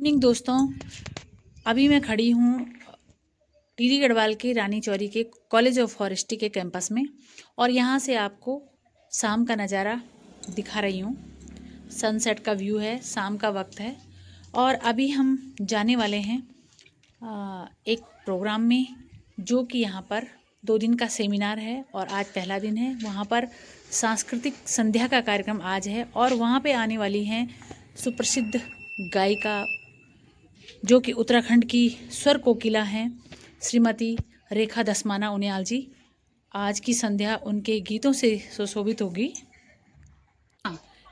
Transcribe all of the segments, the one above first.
Evening दोस्तों, अभी मैं खड़ी हूँ टीडी गढ़वाल के रानी चौरी के कॉलेज ऑफ फॉरेस्ट्री के कैंपस में और यहाँ से आपको शाम का नज़ारा दिखा रही हूँ। सनसेट का व्यू है, शाम का वक्त है और अभी हम जाने वाले हैं एक प्रोग्राम में, जो कि यहाँ पर 2 दिन का सेमिनार है और आज पहला दिन है। वहाँ पर सांस्कृतिक संध्या का कार्यक्रम आज है और वहाँ पे आने वाली हैं सुप्रसिद्ध गायिका, जो कि उत्तराखंड की स्वर कोकिला हैं, श्रीमती रेखा दसमाना उनियाल जी। आज की संध्या उनके गीतों से सुशोभित होगी।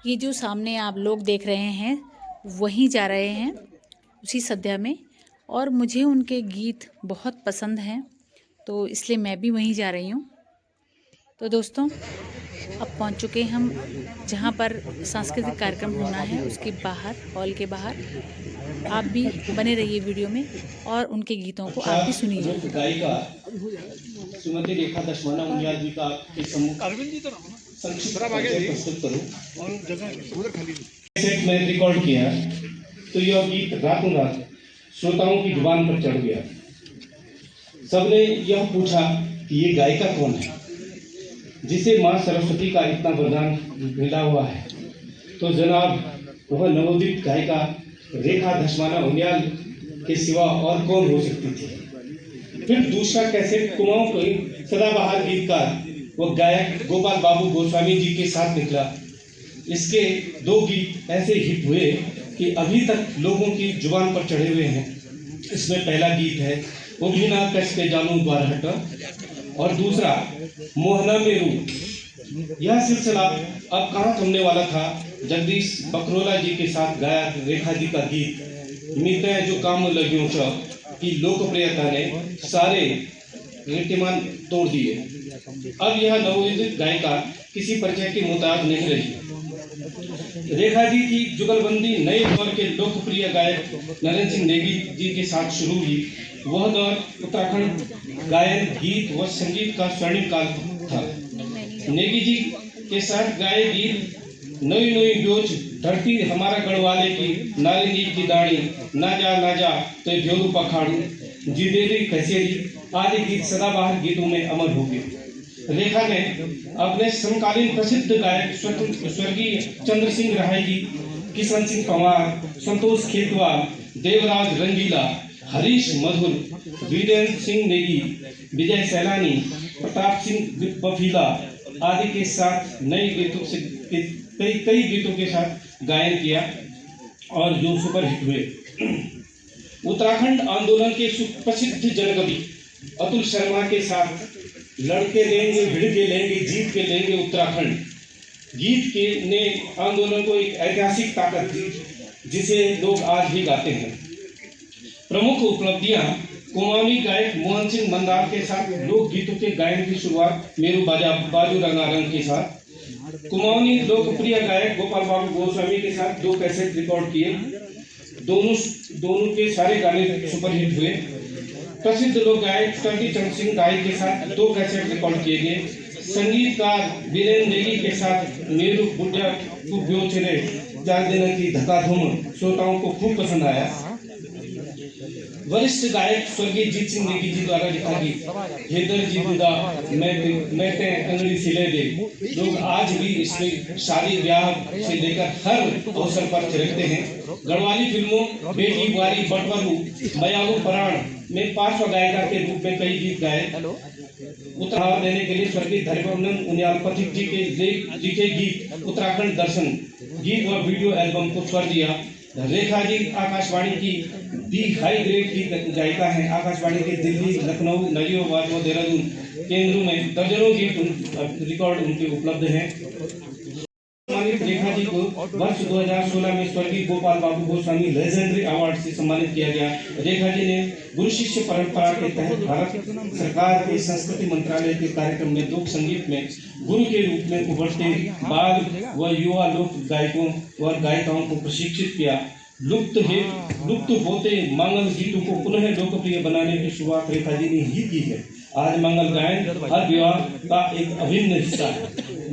ये जो सामने आप लोग देख रहे हैं वहीं जा रहे हैं उसी संध्या में, और मुझे उनके गीत बहुत पसंद हैं, तो इसलिए मैं भी वहीं जा रही हूँ। तो दोस्तों, अब पहुँच चुके हम जहाँ पर सांस्कृतिक कार्यक्रम होना है, उसके बाहर, हॉल के बाहर। आप भी बने रहिए वीडियो में और उनके गीतों को आप भी सुनिए। गायिका श्रीमती रेखा दसमाना उनियाल जी का एक संक्षिप्त प्रस्तुत करूं और कैसेट में रिकॉर्ड किया, तो यह गीत रातों रात श्रोताओं की जुबान पर चढ़ गया। सबने यह पूछा कि ये गायिका कौन है, जिसे माँ सरस्वती का इतना वरदान मिला हुआ है। तो जनाब, वह नवोदित गायिका रेखा दसमाना उनियाल के सिवा और कौन हो सकती थी। फिर दूसरा कैसेट कुमाऊं के सदाबहार गीतकार व गायक गोपाल बाबू गोस्वामी जी के साथ निकला। इसके 2 गीत ऐसे हिट हुए कि अभी तक लोगों की जुबान पर चढ़े हुए हैं। इसमें पहला गीत है उभिना कस के जानू द्वार हटा और दूसरा मोहना में रू। यह सिलसिला अब कहाँ थमने वाला था। जगदीश बकरोला जी के साथ गाया रेखा जी का गीत मिलते हैं जो काम लगियों की लोकप्रियता ने सारे कीर्तिमान तोड़ दिए। अब यह नवोदित गायिका किसी परिचय की मुताबिक नहीं रही। रेखा जी की जुगलबंदी नए दौर के लोकप्रिय गायक नरेंद्र सिंह नेगी जी के साथ शुरू हुई। वह दौर उत्तराखंड गायन, गीत व संगीत का स्वर्णिम काल था। नेगी जी के साथ गाए गीत नई नई ब्योच धरती हमारा गढ़वाले की नारंगी की दाढ़ी, ना जा तो भ्योरू पखाड़ू जिदेरी कसेरी आदि गीत सदाबहार गीतों में अमर हो गए। रेखा ने अपने समकालीन प्रसिद्ध गायक स्वर्गीय चंद्र सिंह राय जी, किशन सिंह पंवार, संतोष खेतवाल, देवराज रंगीला, हरीश मधुर, वीरेंद्र सिंह नेगी, विजय सैलानी, प्रताप सिंह बफीला आदि के साथ नए गीतों से कई गीतों के साथ गायन किया और जो सुपर हिट हुए। उत्तराखंड आंदोलन के सुप्रसिद्ध जनकवि अतुल शर्मा के साथ लड़के लेंगे, भिड़ के लेंगे, जीत के लेंगे उत्तराखंड गीत के ने आंदोलन को एक ऐतिहासिक ताकत दी, जिसे लोग आज भी गाते हैं। प्रमुख उपलब्धियां कुमाऊनी गायक मोहन सिंह मंदार के साथ लोकगीतों के गायन की शुरुआत मेरू बाजू रंगारंग के साथ। कुमाऊनी लोकप्रिय गायक गोपाल बाबू गोस्वामी के साथ 2 कैसेट रिकॉर्ड किए। दोनों के सारे गाने सुपरहिट हुए। प्रसिद्ध लोक गायक स्वर्गीय चंद्र सिंह राय के साथ 2 कैसेट रिकॉर्ड किए गए। संगीतकार वीरेंद्र नेगी के साथ मेरू बुढ़िया ब्योचरे चार दिन की धकाधुम श्रोताओं को खूब पसंद आया। वरिष्ठ गायक स्वर्गीय जीत सिंह नेगी जी द्वारा लिखा गीत हेदर जी बुदा मैं ते अंगड़ी सिले दे लोग आज भी इसमें शादी ब्याह से लेकर हर अवसर पर थिरकते हैं। गढ़वाली फिल्मों बेटी बुआरी बटवरू मयालू प्राण में पार्श्व गायिका के रूप में कई गीत गाए। उत्तराखंड देने के लिए स्वर्गीय धर्मेंद्र उनियाल पथिक जी के लिखे गीत उत्तराखंड दर्शन गीत व वीडियो एल्बम को स्वर दिया। रेखा जी आकाशवाणी की दी हाई ग्रेड की गायिका हैं। आकाशवाणी के दिल्ली, लखनऊ, नजीबाबाद व देहरादून केंद्रों में दर्जनों गीत रिकॉर्ड उनके उपलब्ध हैं। रेखा जी को वर्ष 2016 में स्वर्गीय गोपाल बाबू गोस्वामी लेजेंडरी अवार्ड से सम्मानित किया गया। रेखा जी ने गुरु शिष्य परंपरा के तहत भारत सरकार के संस्कृति मंत्रालय के कार्यक्रम में लोक संगीत में गुरु के रूप में उभरते बाल व युवा लोक गायकों व गायिकाओं को प्रशिक्षित किया। लुप्त होते मंगल गीतों को पुनः लोकप्रिय बनाने की शुरुआत रेखा जी ने ही की है। आज मंगल गायन हर विवाह का एक अभिन्न हिस्सा है।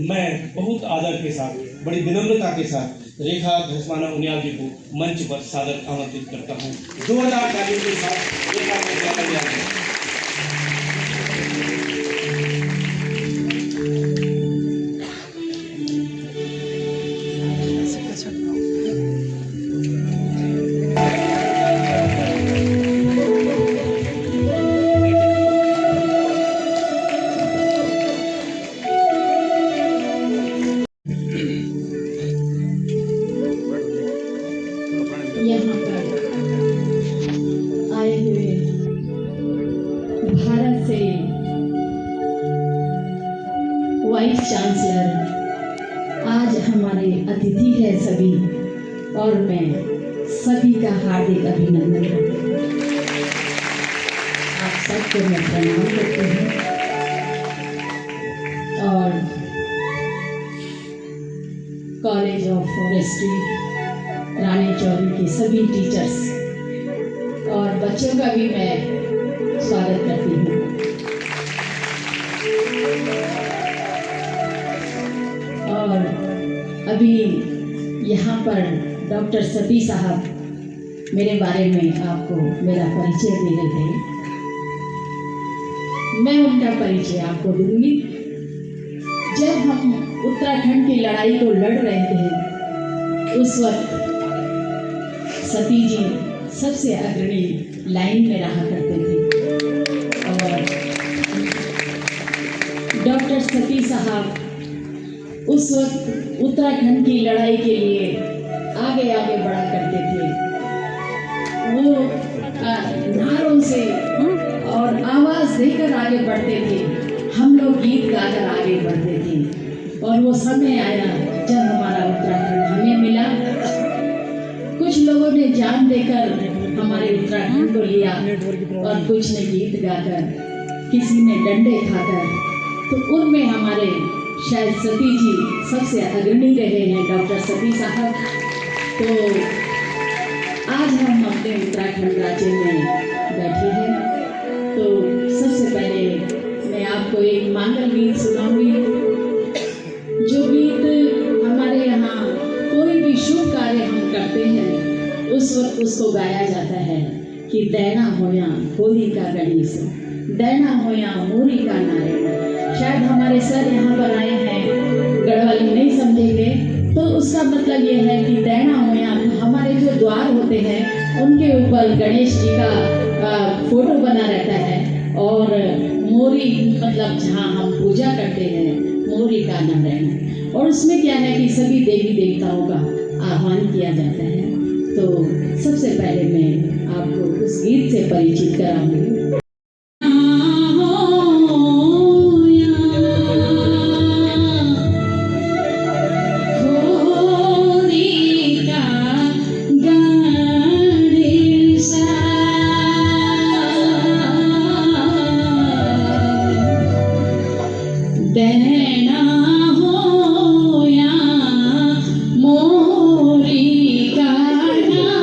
मैं बहुत आदर के साथ, बड़ी विनम्रता के साथ रेखा धसमाना उनियाल जी को मंच पर सादर आमंत्रित करता हूँ। 2000 तालियों के साथ रेखा धसमाना उनियाल जी। यहाँ पर आए हुए भारत से वाइस चांसलर आज हमारे अतिथि है सभी, और मैं सभी का हार्दिक अभिनंदन करती हूँ। आप सबको मैं प्रणाम करती हूँ और कॉलेज ऑफ फॉरेस्ट्री रानी चौरी के सभी टीचर्स और बच्चों का भी मैं स्वागत करती हूँ। और अभी यहाँ पर डॉक्टर सती साहब मेरे बारे में आपको मेरा परिचय दे रहे थे। मैं उनका परिचय आपको दूंगी। जब हम उत्तराखंड की लड़ाई को लड़ रहे थे उस वक्त सती जी सबसे अग्रणी लाइन में रहा करते थे और डॉक्टर सती साहब उस वक्त उत्तराखंड की लड़ाई के लिए आगे आगे बढ़ा करते थे। वो नारों से और आवाज़ देकर आगे बढ़ते थे, हम लोग गीत गाकर आगे बढ़ते थे। और वो समय आया जब हमारा उत्तराखंड हमें मिला। कुछ लोगों ने जान देकर हमारे उत्तराखंड को लिया और कुछ ने गीत गाकर, किसी ने डंडे खाकर। तो उनमें हमारे शायद सती जी सबसे अग्रणी रहे हैं, डॉक्टर सती साहब। तो आज हम अपने उत्तराखंड राज्य में बैठे हैं। तो सबसे पहले मैं आपको एक मांगल गीत सुनाऊंगी। जो गीत हमारे यहाँ कोई भी शुभ कार्य हम करते हैं उस वक्त उसको गाया जाता है कि दैना होया होली का गणेश, दैना होया मोरी का नारायण। शायद हमारे सर यहाँ पर आए हैं, गढ़वाली नहीं समझेंगे, तो उसका मतलब ये है कि दैना होया, हमारे जो द्वार होते हैं उनके ऊपर गणेश जी का फोटो बना रहता है, और मोरी मतलब जहाँ हम पूजा करते हैं मोरी का नारायण। और उसमें क्या है कि सभी देवी देवताओं का आह्वान किया जाता है। तो सबसे पहले मैं आपको उस गीत से परिचित कराऊंगी। दैना होया मोरी का नारायण।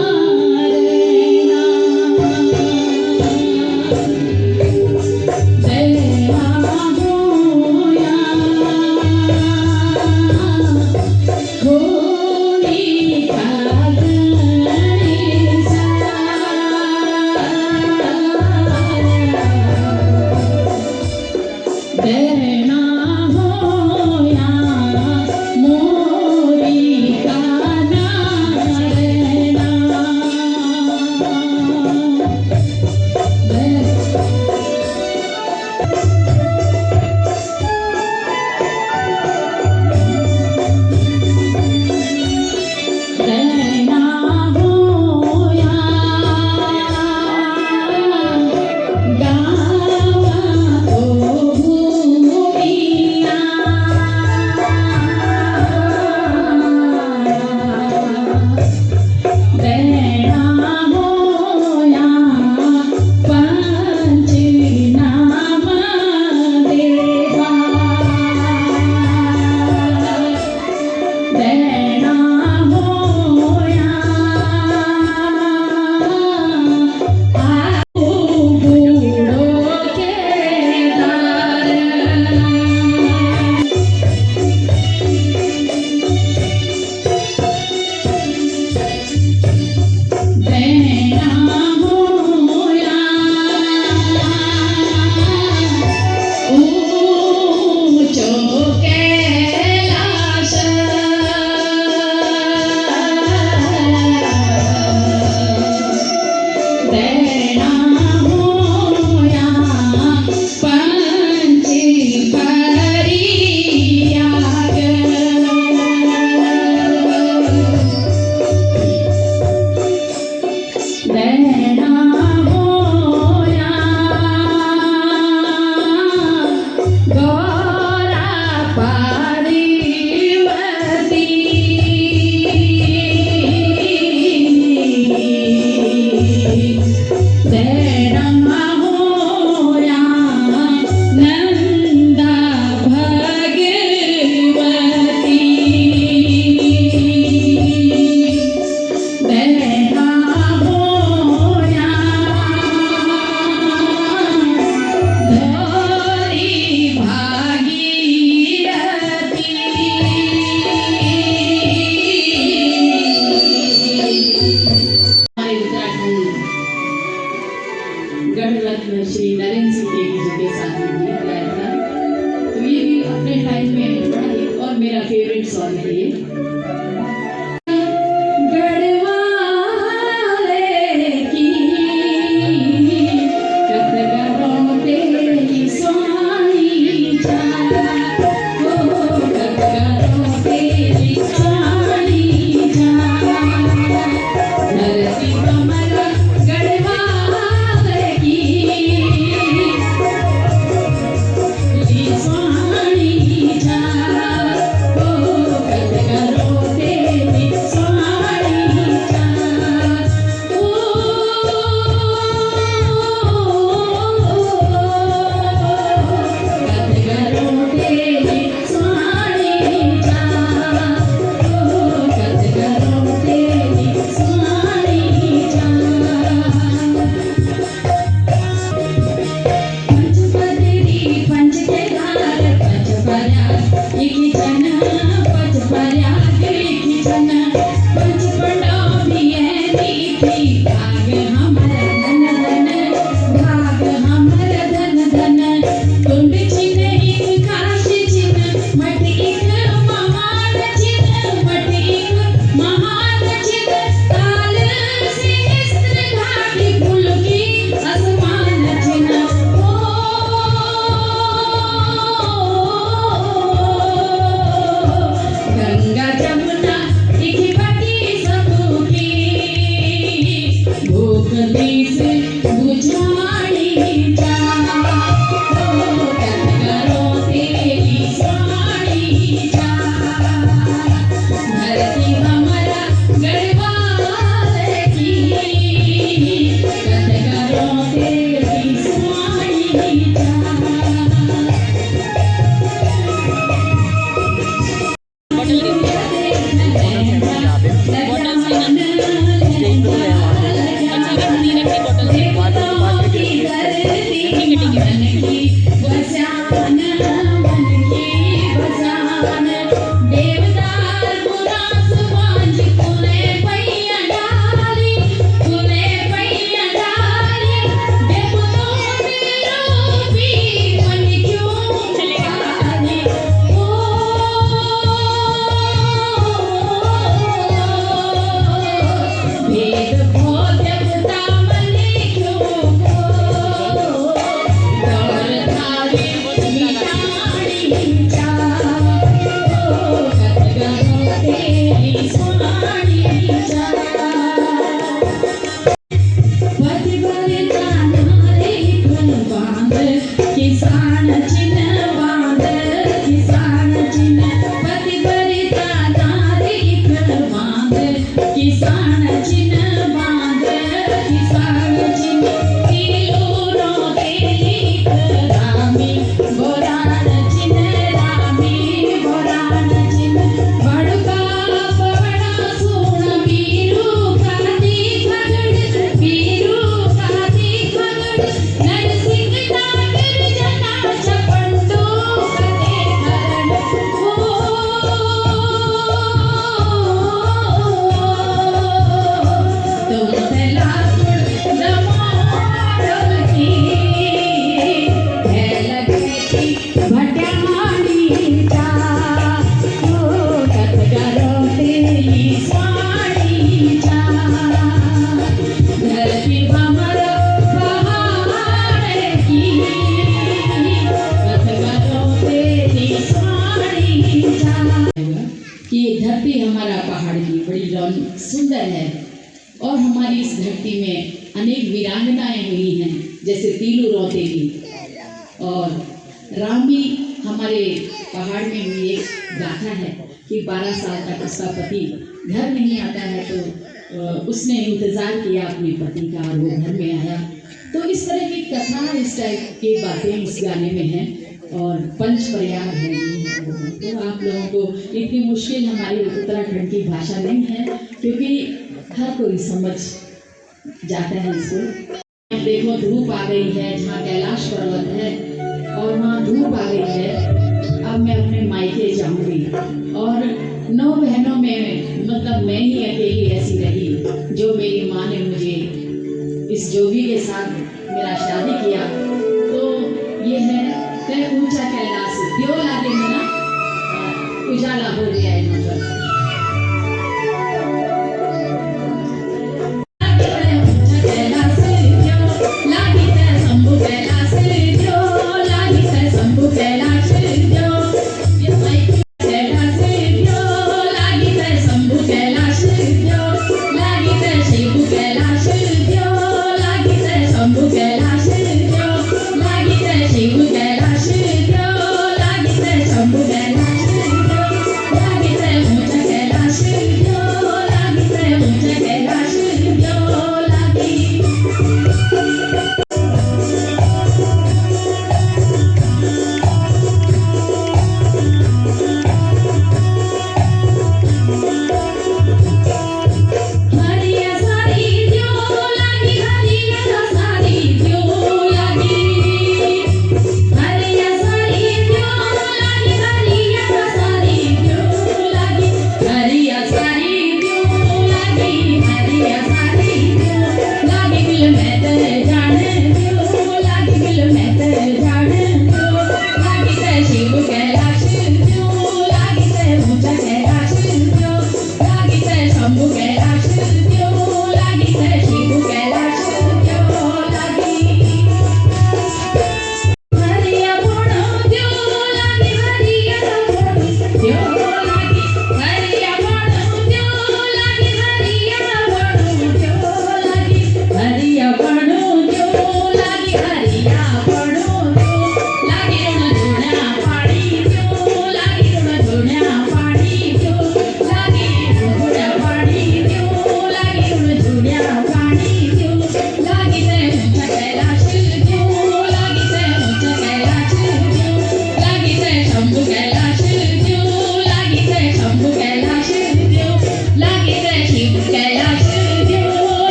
दैरमा होया नंदा भगवती दैमा होया धोरी भागीरथी हमारे उत्तराखंड गढ़ रत्न श्री नरेंद्र सिंह देवी जी के साथ में गीत गाया था। तो ये भी अपने टाइम में बड़ा ही और मेरा फेवरेट सॉन्ग है ये। गढ़वाले की कतगरों तेरी स्वामी जाना हो कतगरों तेरी स्वामी जाना धरती कमल गढ़वाले की स्वामी जाना हो कतगरों तेरी स्वामी जाना ओ कतगरों तेरी स्वामी जाना हो कतगरों तेरी स्वामी जाना पंचपदरी पंच के धार पंच पर्या एक जन पंच पर्या एक जन पंच पंडोभी है नीति भाग हमर धन धन भाग हमर धन धन कुंड चिन्ह एक काश चिन्ह मठ एक महान चिन्ह मठ एक महान चिन्ह ताल से स्त्र घाटी फूल की आसमान चिन्ह ओ गंगा जमुना एक बटी सबकी भूख तीस बुझानी जाना हो कतगरों तेरी स्वामी जाना धरती हमारा गढ़वाले की कतगरों तेरी स्वामी जाना भेद भोज देवता मन क्यों दौर धारे मिटानी जा ओ कतगरों तेरी स्वामी जा पति बरता नारे फल बांध किसान चिन्ह बांध किसान चिन्ह पति बरता नारे फल बांध किसान चिन्ह बांध किसान चिन्ह किलोरों तेरी रामी बोरान चिन्ह रामी बोरान चिन्ह बड़का बड़ा सोना बीरू काती खगड़ बीरू काती खगड़ नरसिंह नागर जना चपंडो कते हरण तुम लाकुड़ जमाड़ल की है लगती भट्याणी जा ओ कतगरों तेरी स्वामी जा धरती हमारा पहाड़ की कतगरों तेरी स्वामी जा कि ये धरती हमारा पहाड़ की बड़ी सुंदर है और हमारी इस धरती में अनेक वीरांगनाएं हुई हैं जैसे तीलू रौतेली और रामी हमारे पहाड़ में भी एक गाथा है कि 12 साल तक उसका पति घर नहीं आता है तो उसने इंतज़ार किया अपने पति का और वो घर में आया। तो इस तरह की कथा, इस टाइप की बातें इस गाने में हैं और पंच प्रयाग है ये। तो आप लोगों को इतनी मुश्किल हमारी उत्तराखंड की भाषा नहीं है, क्योंकि हर कोई समझ जाता है इसको। देखो धूप आ गई है, जहाँ कैलाश पर्वत है और वहाँ धूप आ गई है। अब मैं अपने मायके जाऊंगी और 9 बहनों में मतलब मैं ही अकेली ऐसी रही जो मेरी माँ ने मुझे इस जोगी के साथ मेरा शादी किया। तो ये है तय ऊंचा कैलाश दियो लागे मना उजाला हो गया है मतलब।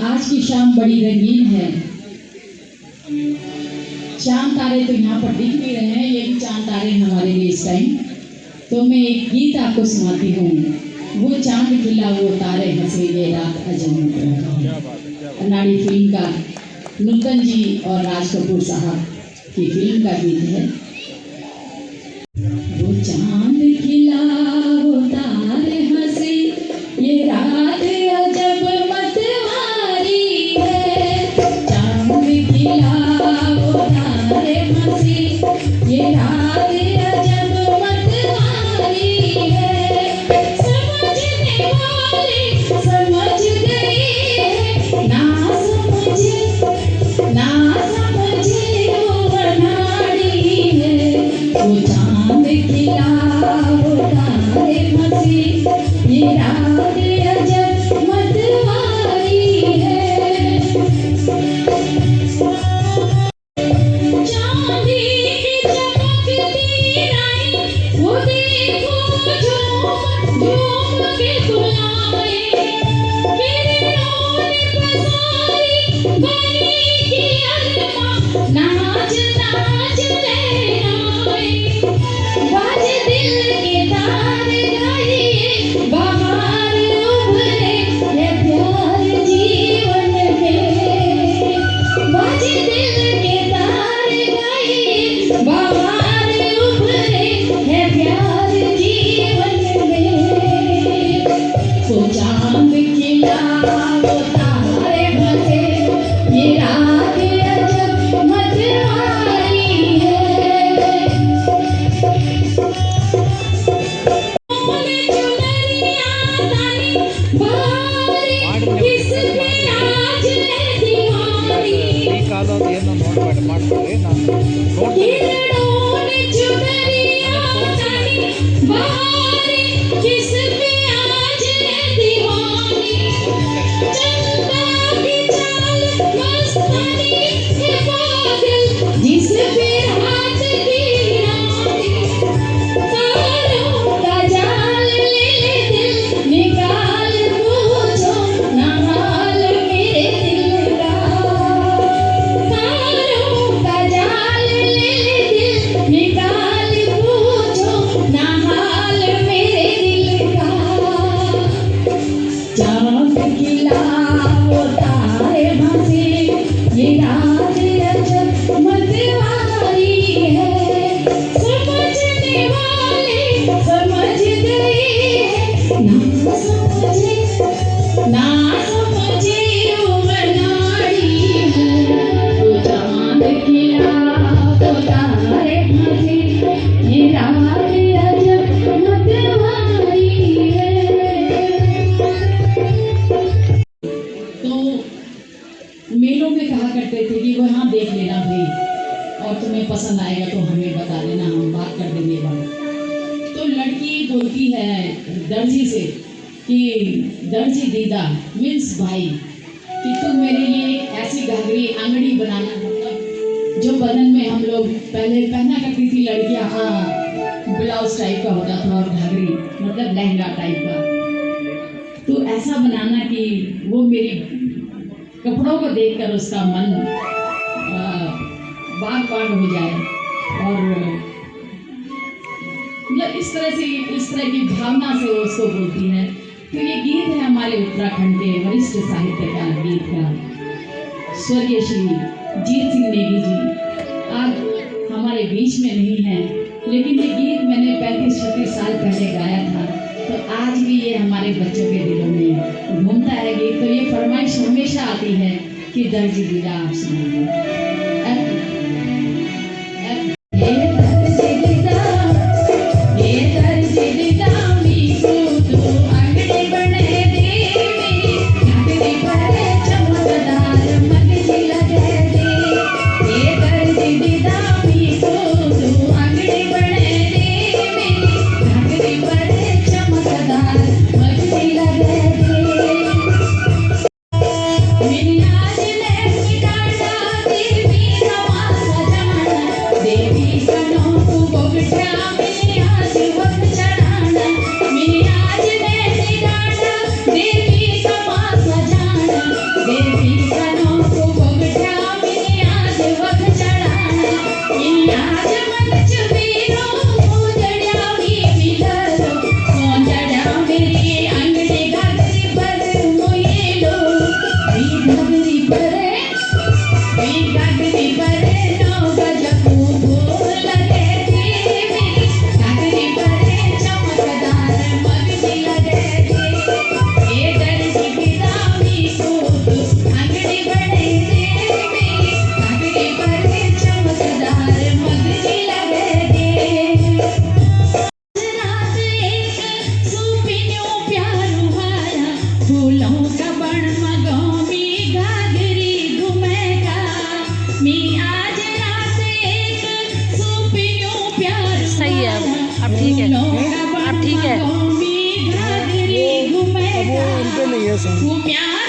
आज की शाम बड़ी रंगीन है। चांद तारे तो यहाँ पर दिख नहीं रहे हैं, ये भी चांद तारे हमारे लिए इस टाइम। तो मैं एक गीत आपको सुनाती हूँ। वो चांद खिला वो तारे हंसे ये रात अजब। नाड़ी फिल्म का नूतन जी और राज कपूर साहब की फिल्म का गीत है। वो चांद खिला वो तारे हंसे ये रात अजब मतवारी है। चांद खिला वो तारे हंसे ये रात अजब मतवारी है। समझने वाले समझ गए हैं, ना समझे वो अनाड़ी है। वो चांद खिला वो तारे हंसे ये रात अजब मतवारी है। चांदी की चमकती फिर हाथ की रानी तारों का जाल ले दिल निकाल पूछो ना हाल मेरे दिल का तारों का जाल ले दिल निकाल पूछो ना हाल मेरे दिल का चांद खिलाओ तारे भासे ये रात अजब मतवारी है समझने वाले समझ गए ना समझे वो मनाड़ी है तो चांद खिलाओ तारे भासे ये रात अजब मतवारी है। तो मेलों में कहा करते थे कि वहाँ देख लेना भाई और तुम्हें पसंद आएगा तो हमें बता देना, हम बात कर देंगे वहाँ। तो लड़की बोलती है दर्जी से कि दर्जी दीदा मीन्स भाई कि तुम मेरे लिए एक ऐसी घाघरी आंगड़ी बनाना, मतलब जो बदन में हम लोग पहले पहना करती थी लड़कियाँ, हाँ ब्लाउज टाइप का होता था और घाघरी मतलब लहंगा टाइप का, तो ऐसा बनाना कि वो मेरी कपड़ों को देखकर उसका मन बाग बाग हो जाए और मतलब इस तरह की भावना से वो उसको बोलती है। तो ये गीत है हमारे उत्तराखंड के वरिष्ठ साहित्यकार गीत का स्वर्गीय श्री जीत सिंह नेगी जी आज हमारे बीच में नहीं है, लेकिन ये गीत मैंने 35-36 साल पहले गाया था, तो आज भी ये हमारे बच्चों के दिलों में घूमता है गीत। तो ये फरमाइश हमेशा आती है कि दर्जी दीदा आप सुनाइए। सही है, अब ठीक है, अब ठीक है। वो उनपे नहीं है सर।